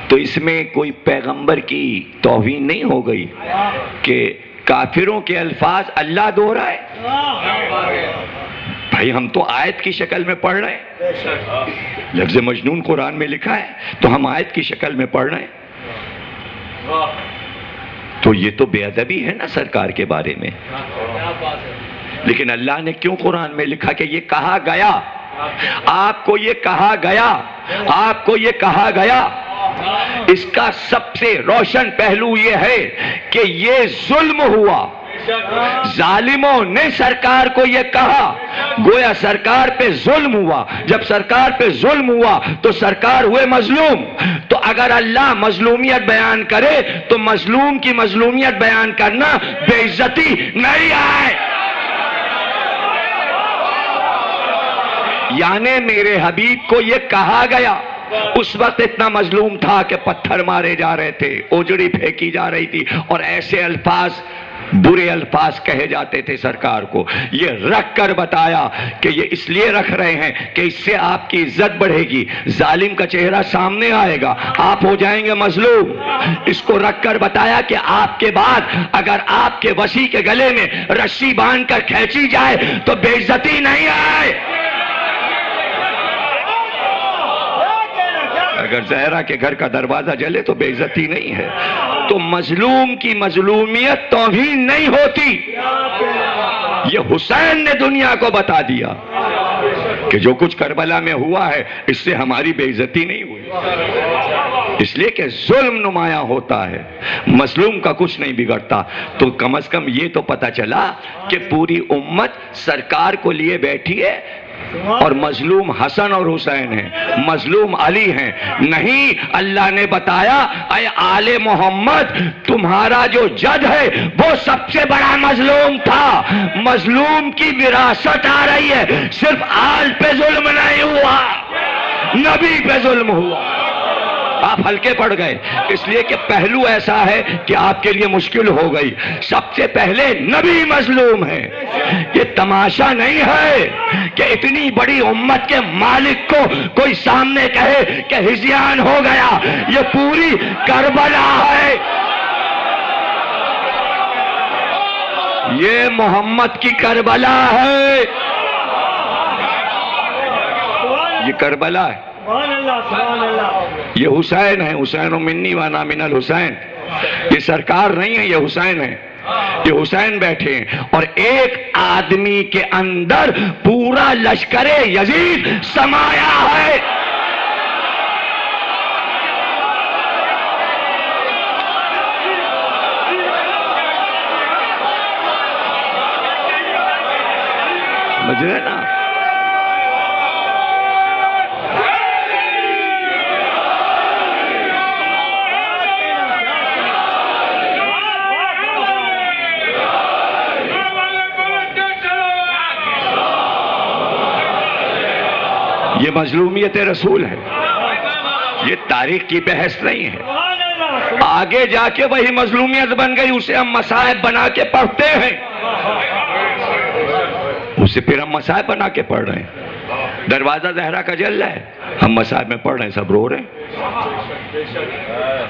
تو اس میں کوئی پیغمبر کی توہین نہیں ہو گئی کہ کافروں کے الفاظ اللہ دوہرائے؟ بھائی ہم تو آیت کی شکل میں پڑھ رہے ہیں، لفظ مجنون قرآن میں لکھا ہے تو ہم آیت کی شکل میں پڑھ رہے ہیں، تو یہ تو بے ادبی ہے نا سرکار کے بارے میں۔ لیکن اللہ نے کیوں قرآن میں لکھا کہ یہ کہا گیا، آپ کو یہ کہا گیا، آپ کو یہ کہا گیا؟ اس کا سب سے روشن پہلو یہ ہے کہ یہ ظلم ہوا، ظالموں نے سرکار کو یہ کہا، گویا سرکار پہ ظلم ہوا۔ جب سرکار پہ ظلم ہوا تو سرکار ہوئے مظلوم، تو اگر اللہ مظلومیت بیان کرے تو مظلوم کی مظلومیت بیان کرنا بے عزتی نہیں ہے۔ یعنی میرے حبیب کو یہ کہا گیا، اس وقت اتنا مظلوم تھا کہ پتھر مارے جا رہے تھے، اوجڑی پھینکی جا رہی تھی، اور ایسے الفاظ، برے الفاظ کہے جاتے تھے سرکار کو۔ یہ رکھ کر بتایا کہ یہ اس لیے رکھ رہے ہیں کہ اس سے آپ کی عزت بڑھے گی، ظالم کا چہرہ سامنے آئے گا، آپ ہو جائیں گے مظلوم۔ اس کو رکھ کر بتایا کہ آپ کے بعد اگر آپ کے وسیع کے گلے میں رسی باندھ کر کھینچی جائے تو بے عزتی نہیں آئے۔ اگر زہرا کے گھر کا دروازہ جلے تو بے عزتی نہیں ہے۔ تو مظلوم کی مظلومیت توہین نہیں ہوتی۔ یہ حسین نے دنیا کو بتا دیا کہ جو کچھ کربلا میں ہوا ہے اس سے ہماری بے عزتی نہیں ہوئی، اس لیے کہ ظلم نمایاں ہوتا ہے، مظلوم کا کچھ نہیں بگڑتا۔ تو کم از کم یہ تو پتا چلا کہ پوری امت سرکار کو لیے بیٹھی ہے، اور مظلوم حسن اور حسین ہیں، مظلوم علی ہیں۔ نہیں، اللہ نے بتایا اے آل محمد تمہارا جو جد ہے وہ سب سے بڑا مظلوم تھا۔ مظلوم کی وراثت آ رہی ہے، صرف آل پہ ظلم نہیں ہوا، نبی پہ ظلم ہوا۔ آپ ہلکے پڑ گئے اس لیے کہ پہلو ایسا ہے کہ آپ کے لیے مشکل ہو گئی۔ سب سے پہلے نبی مظلوم ہے۔ یہ تماشا نہیں ہے کہ اتنی بڑی امت کے مالک کو کوئی سامنے کہے کہ ہذیان ہو گیا، یہ پوری کربلا ہے۔ یہ محمد کی کربلا ہے، یہ کربلا ہے، یہ حسین ہے، حسین منی وانا من الحسین۔ یہ سرکار نہیں ہے، یہ حسین ہے، یہ حسین بیٹھے ہیں، اور ایک آدمی کے اندر پورا لشکر یزید سمایا ہے۔ سمجھ رہے نا؟ یہ مظلومیت رسول ہے، یہ تاریخ کی بحث نہیں ہے۔ آگے جا کے وہی مظلومیت بن گئی، اسے ہم مصائب بنا کے پڑھتے ہیں، اسے پھر ہم مصائب بنا کے پڑھ رہے ہیں۔ دروازہ زہرا کا جل رہا ہے، ہم مصائب میں پڑھ رہے ہیں، سب رو رہے ہیں۔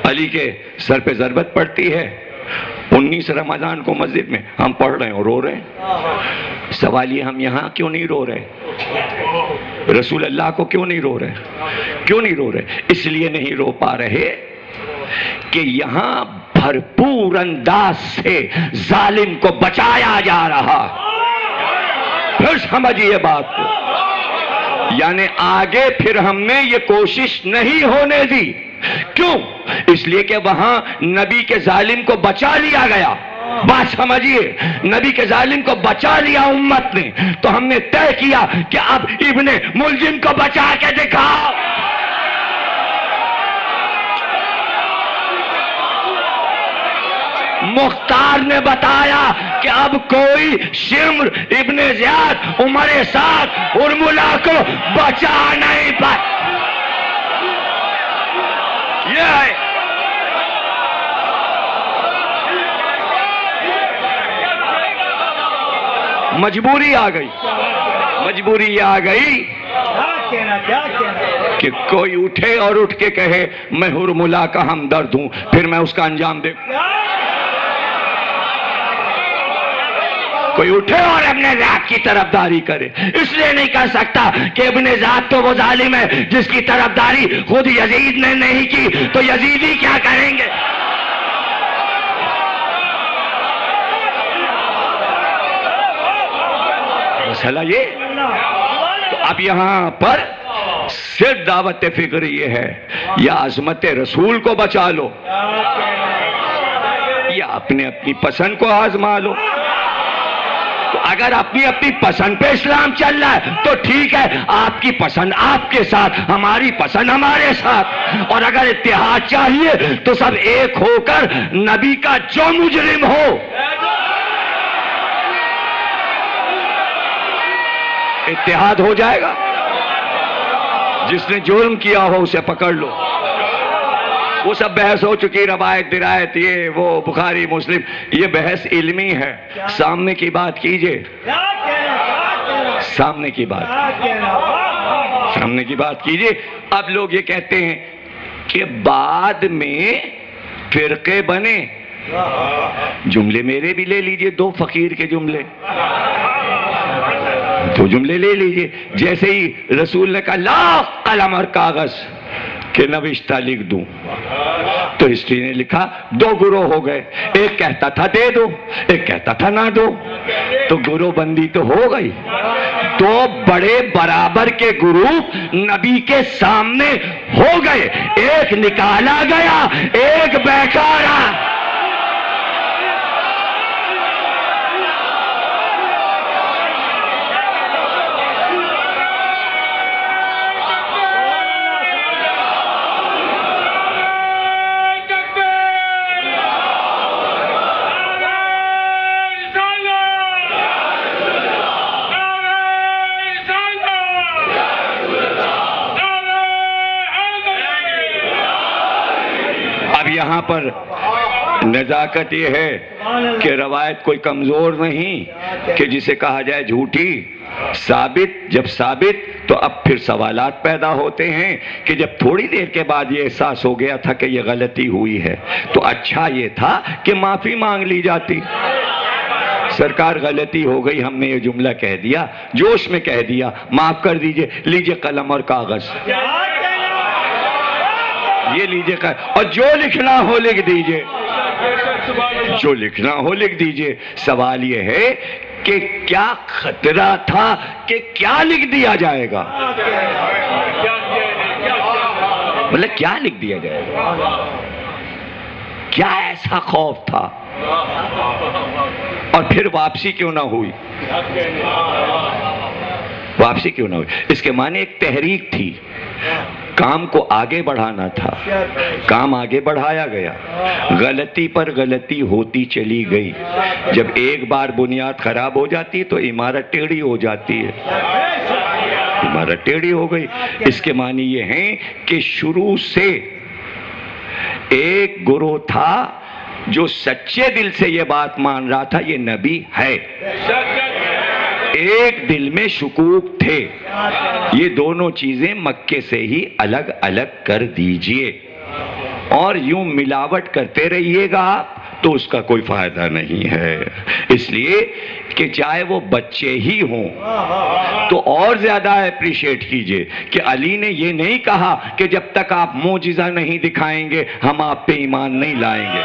علی کے سر پہ ضربت پڑتی ہے 19 رمضان کو مسجد میں، ہم پڑھ رہے ہیں اور رو رہے ہیں۔ سوال یہ ہم یہاں کیوں نہیں رو رہے؟ رسول اللہ کو کیوں نہیں رو رہے؟ کیوں نہیں رو رہے؟ اس لیے نہیں رو پا رہے کہ یہاں بھرپور انداز سے ظالم کو بچایا جا رہا۔ پھر سمجھیے بات کو، یعنی آگے پھر ہم نے یہ کوشش نہیں ہونے دی۔ کیوں؟ اس لیے کہ وہاں نبی کے ظالم کو بچا لیا گیا۔ بات سمجھیے، نبی کے ظالم کو بچا لیا امت نے، تو ہم نے طے کیا کہ اب ابن ملجم کو بچا کے دکھاؤ۔ مختار نے بتایا کہ اب کوئی شمر ابن زیاد عمر سعد ارملا کو بچا نہیں پائے۔ یہ ہے مجبوری آ گئی، مجبوری یہ آ گئی کہ کوئی اٹھے اور اٹھ کے کہے میں حرملا کا ہمدرد ہوں، پھر میں اس کا انجام دے. کوئی اٹھے اور ابن ذات کی طرفداری کرے، اس لیے نہیں کر سکتا کہ ابن ذات تو وہ ظالم ہے جس کی طرفداری خود یزید نے نہیں کی، تو یزیدی کیا کریں گے؟ مسئلہ یہ. تو اب یہاں پر صرف دعوت فکر یہ ہے، یا عظمت رسول کو بچا لو یا اپنی پسند کو آزما لو. تو اگر اپنی پسند پہ اسلام چل رہا ہے تو ٹھیک ہے، آپ کی پسند آپ کے ساتھ، ہماری پسند ہمارے ساتھ. اور اگر اتحاد چاہیے تو سب ایک ہو کر نبی کا جو مجرم ہو اتحاد ہو جائے گا. جس نے جرم کیا ہو اسے پکڑ لو. وہ سب بحث ہو چکی، روایت درایت یہ وہ بخاری مسلم، یہ بحث علمی ہے. سامنے کی بات کیجئے، سامنے کی بات کیجئے. اب لوگ یہ کہتے ہیں کہ بعد میں فرقے بنے. جملے میرے بھی لے لیجئے، 2 فقیر کے جملے، 2 جملے لے لیجئے. جیسے ہی رسول نے کہا لا قلم اور کاغذ کہ نوشتہ لکھ دوں، تو ہسٹری نے لکھا 2 گروہ ہو گئے، ایک کہتا تھا دے دو، ایک کہتا تھا نہ دو. تو گروہ بندی تو ہو گئی. 2 بڑے برابر کے گروپ نبی کے سامنے ہو گئے، ایک نکالا گیا، ایک بیکارا. یہاں پر نزاکت یہ ہے کہ روایت کوئی کمزور نہیں کہ جسے کہا جائے جھوٹی. ثابت، جب ثابت تو اب پھر سوالات پیدا ہوتے ہیں کہ جب تھوڑی دیر کے بعد یہ احساس ہو گیا تھا کہ یہ غلطی ہوئی ہے تو اچھا یہ تھا کہ معافی مانگ لی جاتی. سرکار غلطی ہو گئی، ہم نے یہ جملہ کہہ دیا، جوش میں کہہ دیا، معاف کر دیجئے، لیجئے قلم اور کاغذ، یہ لیجئے اور جو لکھنا ہو لکھ دیجئے، جو لکھنا ہو لکھ دیجئے. سوال یہ ہے کہ کیا خطرہ تھا کہ کیا لکھ دیا جائے گا؟ مطلب کیا لکھ دیا جائے گا؟ کیا ایسا خوف تھا؟ اور پھر واپسی کیوں نہ ہوئی؟ واپسی کیوں نہ ہوئی؟ اس کے معنی ایک تحریک تھی، کام کو آگے بڑھانا تھا، کام آگے بڑھایا گیا، غلطی پر غلطی ہوتی چلی گئی. جب ایک بار بنیاد خراب ہو جاتی تو عمارت ٹیڑھی ہو جاتی ہے، عمارت ٹیڑھی ہو گئی. اس کے معنی یہ ہیں کہ شروع سے ایک گروہ تھا جو سچے دل سے یہ بات مان رہا تھا یہ نبی ہے، ایک دل میں شکوک تھے. یہ دونوں چیزیں مکے سے ہی الگ الگ کر دیجئے، اور یوں ملاوٹ کرتے رہیے گا تو اس کا کوئی فائدہ نہیں ہے. اس لیے کہ چاہے وہ بچے ہی ہوں تو اور زیادہ اپریشیٹ کیجئے کہ علی نے یہ نہیں کہا کہ جب تک آپ معجزہ نہیں دکھائیں گے ہم آپ پہ ایمان نہیں لائیں گے.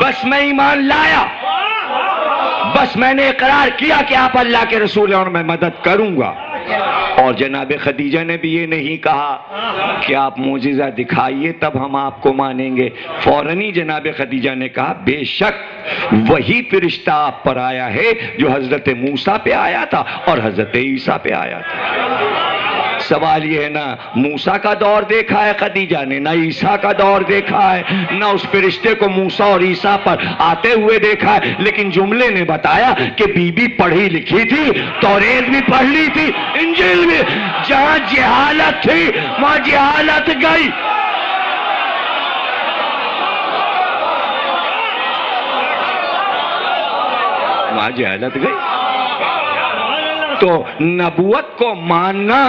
بس میں ایمان لایا، بس میں نے اقرار کیا کہ آپ اللہ کے رسول ہیں اور میں مدد کروں گا. اور جناب خدیجہ نے بھی یہ نہیں کہا کہ آپ معجزہ دکھائیے تب ہم آپ کو مانیں گے. فوراً ہی جناب خدیجہ نے کہا بے شک وہی فرشتہ آپ پر آیا ہے جو حضرت موسیٰ پہ آیا تھا اور حضرت عیسیٰ پہ آیا تھا. سوال یہ ہے، نہ موسیٰ کا دور دیکھا ہے خدیجہ نے، نہ عیسیٰ کا دور دیکھا ہے، نہ اس فرشتے کو موسیٰ اور عیسیٰ پر آتے ہوئے دیکھا ہے، لیکن جملے نے بتایا کہ بی بی پڑھی لکھی تھی، توریت بھی پڑھ لی تھی، انجیل بھی. جہاں جہالت تھی وہاں جہالت گئی. وہاں جہالت گئی. تو نبوت کو ماننا،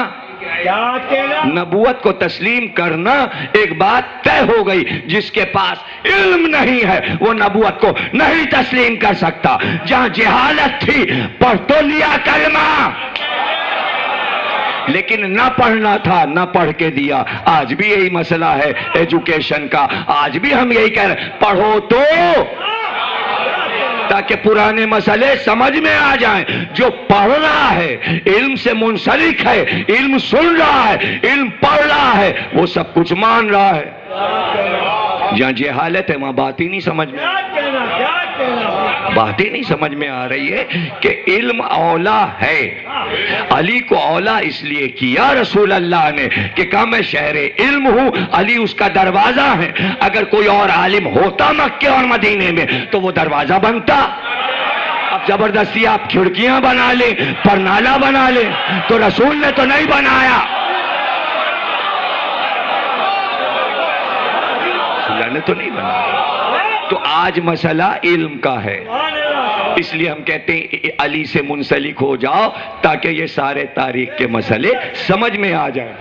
نبوت کو تسلیم کرنا ایک بات طے ہو گئی. جس کے پاس علم نہیں ہے وہ نبوت کو نہیں تسلیم کر سکتا. جہاں جہالت تھی پڑھ تو لیا کلمہ، لیکن نہ پڑھنا تھا نہ پڑھ کے دیا. آج بھی یہی مسئلہ ہے ایجوکیشن کا. آج بھی ہم یہی کہہ رہے ہیں پڑھو تو، تاکہ پرانے مسئلے سمجھ میں آ جائیں. جو پڑھ رہا ہے، علم سے منسلک ہے، علم سن رہا ہے، علم پڑھ رہا ہے، وہ سب کچھ مان رہا ہے. جہاں جہالت ہے وہاں بات ہی نہیں سمجھ میں، بات ہی نہیں سمجھ میں آ رہی ہے کہ علم اولا ہے. علی کو اولا اس لیے کیا رسول اللہ نے کہ کہا میں شہر علم ہوں، علی اس کا دروازہ ہے. اگر کوئی اور عالم ہوتا مکے اور مدینے میں تو وہ دروازہ بنتا. اب زبردستی آپ کھڑکیاں بنا لیں، پرنالا بنا لیں، تو رسول نے تو نہیں بنایا، اللہ نے تو نہیں بنایا. تو آج مسئلہ علم کا ہے. اس لیے ہم کہتے ہیں علی سے منسلک ہو جاؤ تاکہ یہ سارے تاریخ کے مسئلے سمجھ میں آ جائیں.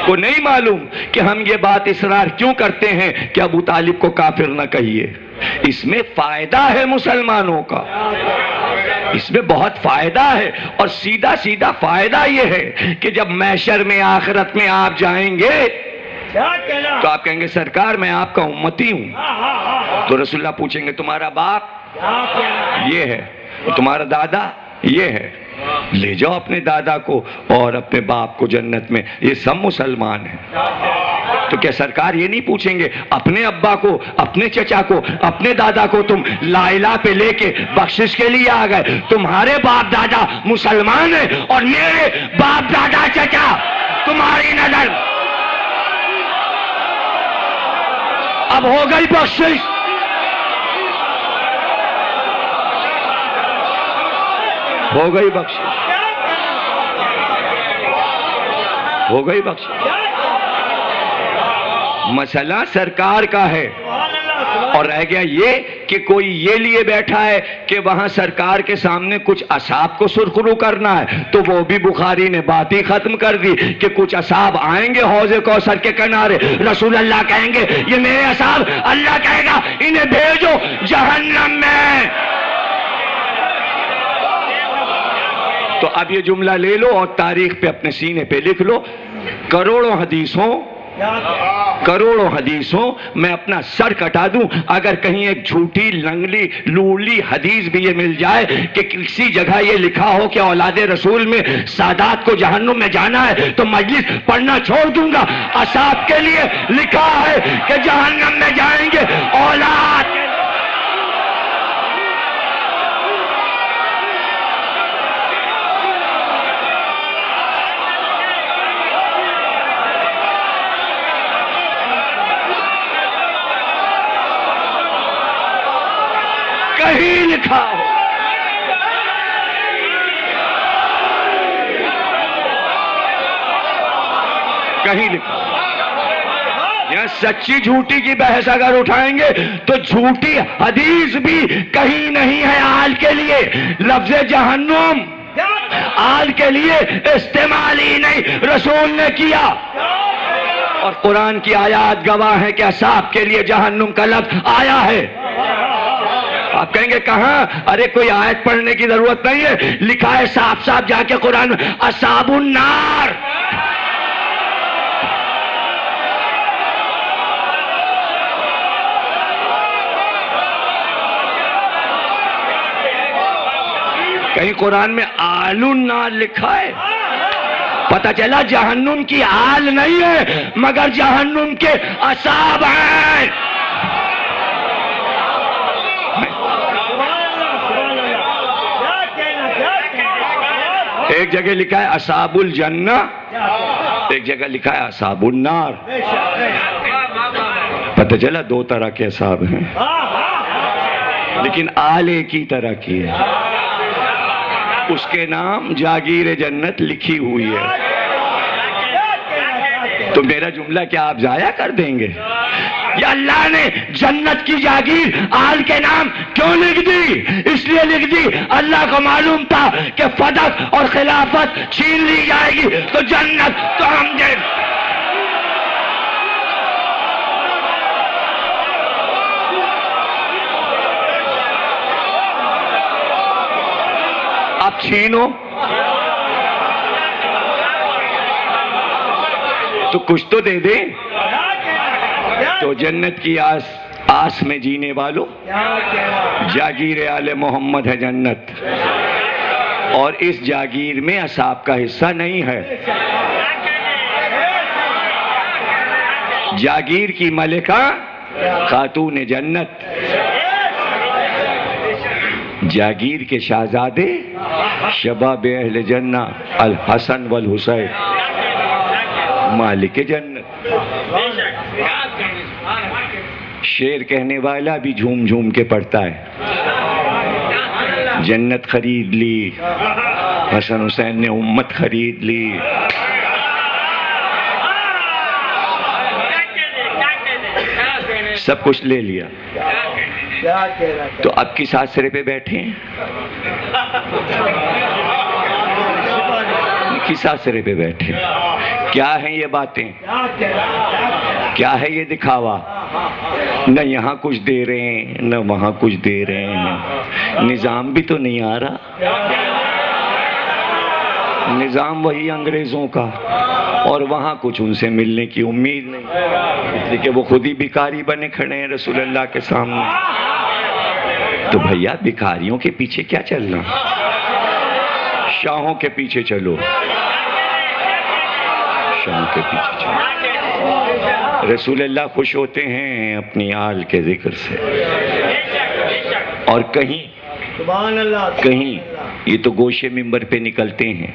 کو نہیں معلوم کہ ہم یہ بات اصرار کیوں کرتے ہیں کہ ابو طالب کو کافر نہ کہیے. اس میں فائدہ ہے مسلمانوں کا، اس میں بہت فائدہ ہے. اور سیدھا سیدھا فائدہ یہ ہے کہ جب محشر میں آخرت میں آپ جائیں گے تو آپ کہیں گے سرکار میں آپ کا امتی ہوں. تو رسول اللہ پوچھیں گے تمہارا باپ یہ ہے، تمہارا دادا یہ ہے، لے جاؤ اپنے دادا کو اور اپنے باپ کو جنت میں، یہ سب مسلمان ہیں. تو کیا سرکار یہ نہیں پوچھیں گے اپنے ابا کو، اپنے چچا کو، اپنے دادا کو تم لا الہ پہ لے کے بخشش کے لیے آ گئے، تمہارے باپ دادا مسلمان ہیں اور میرے باپ دادا چچا تمہاری نظر اب ہو گئی بخشش؟ ہو گئی بخشش، ہو گئی بخشش. مسئلہ سرکار کا ہے. اور رہ گیا یہ کہ کوئی یہ لیے بیٹھا ہے کہ وہاں سرکار کے سامنے کچھ اصحاب کو سرخرو کرنا ہے، تو وہ بھی بخاری نے بات ہی ختم کر دی کہ کچھ اصحاب آئیں گے حوض کوثر کے کنارے، رسول اللہ کہیں گے یہ میرے اصحاب، اللہ کہے گا انہیں بھیجو جہنم میں. تو اب یہ جملہ لے لو اور تاریخ پہ اپنے سینے پہ لکھ لو. کروڑوں حدیثوں میں اپنا سر کٹا دوں اگر کہیں ایک جھوٹی لنگلی لولی حدیث بھی یہ مل جائے کہ کسی جگہ یہ لکھا ہو کہ اولاد رسول میں سادات کو جہنم میں جانا ہے تو مجلس پڑھنا چھوڑ دوں گا. اصحاب کے لیے لکھا ہے کہ جہنم میں جائیں گے اولاد. کہیں لکھا ہو، کہیں لکھا ہو. یہاں سچی جھوٹی کی بحث اگر اٹھائیں گے تو جھوٹی حدیث بھی کہیں نہیں ہے آل کے لیے. لفظ جہنم آل کے لیے استعمال ہی نہیں رسول نے کیا. اور قرآن کی آیات گواہ ہے کہ اصحاب کے لیے جہنم کا لفظ آیا ہے. آپ کہیں گے کہاں؟ ارے کوئی آیت پڑھنے کی ضرورت نہیں ہے، لکھا ہے صاف صاف جا کے قرآن میں اصحاب النار. کہیں قرآن میں آل النار لکھا ہے؟ پتہ چلا جہنم کی آل نہیں ہے مگر جہنم کے اصحاب ہیں. ایک جگہ لکھا ہے اصحاب الجنہ، ایک جگہ لکھا ہے اصحاب النار. پتہ چلا دو طرح کے اصحاب ہیں لیکن آل ایک ہی طرح کی ہے. اس کے نام جاگیر جنت لکھی ہوئی ہے. تو میرا جملہ کیا آپ ضائع کر دیں گے؟ یا اللہ نے جنت کی جاگیر آل کے نام کیوں لکھ دی؟ اس لیے لکھ دی اللہ کو معلوم تھا کہ فدق اور خلافت چھین لی جائے گی تو جنت تو ہم دے. اب چھینو تو کچھ تو دے دے. تو جنت کی آس میں جینے والوں، جاگیر آل محمد ہے جنت، اور اس جاگیر میں اصحاب کا حصہ نہیں ہے. جاگیر کی ملکہ خاتون جنت، جاگیر کے شہزادے شباب اہل جنہ الحسن والحسین مالک جنت. شعر کہنے والا بھی جھوم جھوم کے پڑھتا ہے. جنت خرید لی، حسن حسین نے امت خرید لی. سب کچھ لے لیا. تو اب کس آسرے پہ بیٹھے ہیں؟ کس آسرے پہ بیٹھے؟ کیا ہیں یہ باتیں؟ کیا ہے یہ دکھاوا؟ نہ یہاں کچھ دے رہے ہیں نہ وہاں کچھ دے رہے ہیں. نظام بھی تو نہیں آ رہا. نظام وہی انگریزوں کا، اور وہاں کچھ ان سے ملنے کی امید نہیں، اس لیے کہ وہ خود ہی بھکاری بنے کھڑے ہیں رسول اللہ کے سامنے. تو بھیا بھکاریوں کے پیچھے کیا چلنا؟ شاہوں کے پیچھے چلو، شاہوں کے پیچھے چلو. رسول اللہ خوش ہوتے ہیں اپنی آل کے ذکر سے. اور کہیں یہ تو گوشے منبر پہ نکلتے ہیں،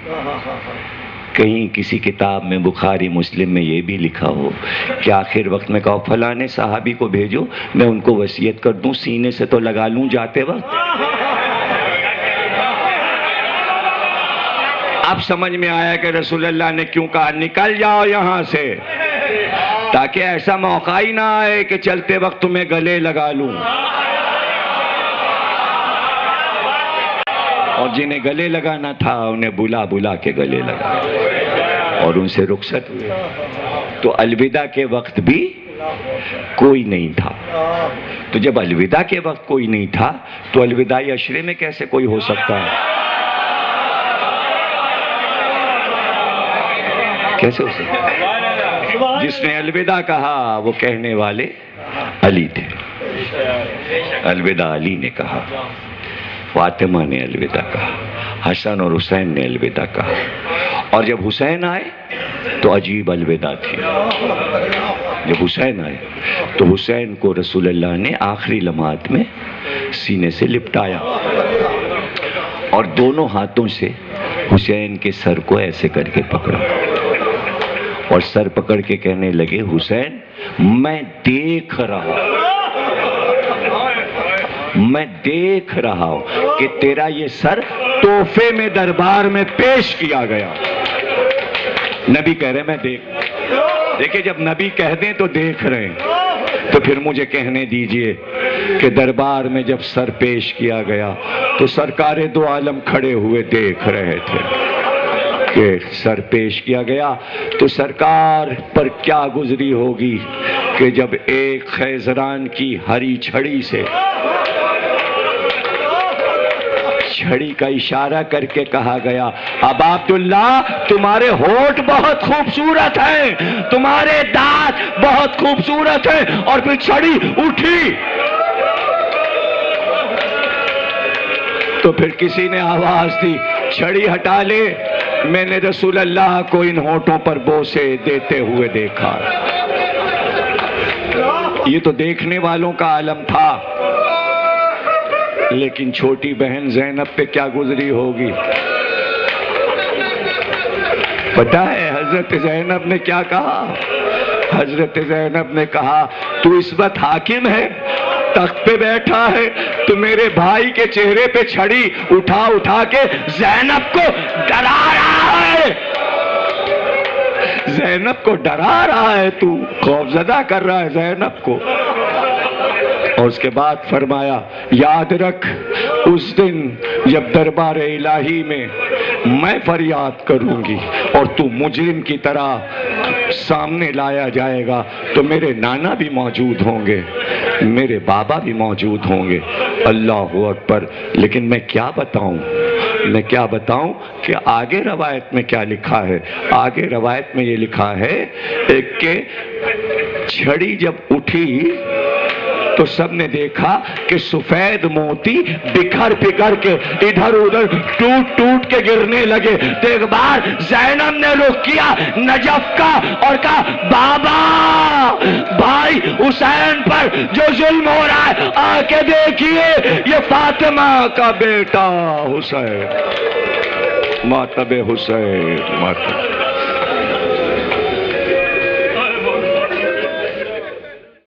کہیں کسی کتاب میں بخاری مسلم میں یہ بھی لکھا ہو کہ آخر وقت میں کہو فلانے صحابی کو بھیجو، میں ان کو وصیت کر دوں، سینے سے تو لگا لوں جاتے وقت. اب سمجھ میں آیا کہ رسول اللہ نے کیوں کہا نکل جاؤ یہاں سے، تاکہ ایسا موقع ہی نہ آئے کہ چلتے وقت تمہیں گلے لگا لوں. اور جنہیں گلے لگانا تھا انہیں بلا بلا کے گلے لگا اور ان سے رخصت ہوئے. تو الوداع کے وقت بھی کوئی نہیں تھا. تو جب الوداع کے وقت کوئی نہیں تھا تو الوداعی عشرے میں کیسے کوئی ہو سکتا ہے؟ کیسے ہو سکتا ہے؟ جس نے الوداع کہا وہ کہنے والے علی تھے. الوداع علی نے کہا، فاطمہ نے الوداع کہا، حسن اور حسین نے الوداع کہا. اور جب حسین آئے تو عجیب الوداع تھی. جب حسین آئے تو حسین کو رسول اللہ نے آخری لمحات میں سینے سے لپٹایا اور دونوں ہاتھوں سے حسین کے سر کو ایسے کر کے پکڑا اور سر پکڑ کے کہنے لگے، حسین میں دیکھ رہا ہوں کہ تیرا یہ سر تحفے میں دربار میں پیش کیا گیا. نبی کہہ رہے میں دیکھیں جب نبی کہہ دیں تو دیکھ رہے ہیں، تو پھر مجھے کہنے دیجئے کہ دربار میں جب سر پیش کیا گیا تو سرکار دو عالم کھڑے ہوئے دیکھ رہے تھے کہ سر پیش کیا گیا. تو سرکار پر کیا گزری ہوگی کہ جب ایک خیزران کی ہری چھڑی سے چھڑی کا اشارہ کر کے کہا گیا، اب عبداللہ تمہارے ہونٹ بہت خوبصورت ہیں، تمہارے دانت بہت خوبصورت ہیں، اور پھر چھڑی اٹھی تو پھر کسی نے آواز دی، چھڑی ہٹا لے. میں نے رسول اللہ کو ان ہونٹوں پر بوسے دیتے ہوئے دیکھا. یہ تو دیکھنے والوں کا عالم تھا، لیکن چھوٹی بہن زینب پہ کیا گزری ہوگی؟ پتہ ہے حضرت زینب نے کیا کہا؟ حضرت زینب نے کہا، تو اس وقت حاکم ہے، تخت پہ بیٹھا ہے، تو میرے بھائی کے چہرے پہ چھڑی اٹھا اٹھا کے زینب کو ڈرا رہا ہے. زینب کو ڈرا رہا ہے، تو خوفزدہ کر رہا ہے زینب کو۔ اور اس کے بعد فرمایا یاد رکھ اس دن جب دربار الہی میں میں فریاد کروں گی اور تو مجرم کی طرح سامنے لایا جائے گا تو میرے نانا بھی موجود ہوں گے، میرے بابا بھی موجود ہوں گے۔ اللہ اکبر۔ لیکن میں کیا بتاؤں کہ آگے روایت میں کیا لکھا ہے؟ آگے روایت میں یہ لکھا ہے کہ چھڑی جب اٹھی تو سب نے دیکھا کہ سفید موتی بکھر بکھر کے ادھر ادھر ٹوٹ ٹوٹ کے گرنے لگے۔ تو ایک بار زینب نے رخ کیا نجف کا اور کہا بابا بھائی حسین پر جو ظلم ہو رہا ہے آ کے دیکھیے، یہ فاطمہ کا بیٹا حسین، ماتب حسین، ماتب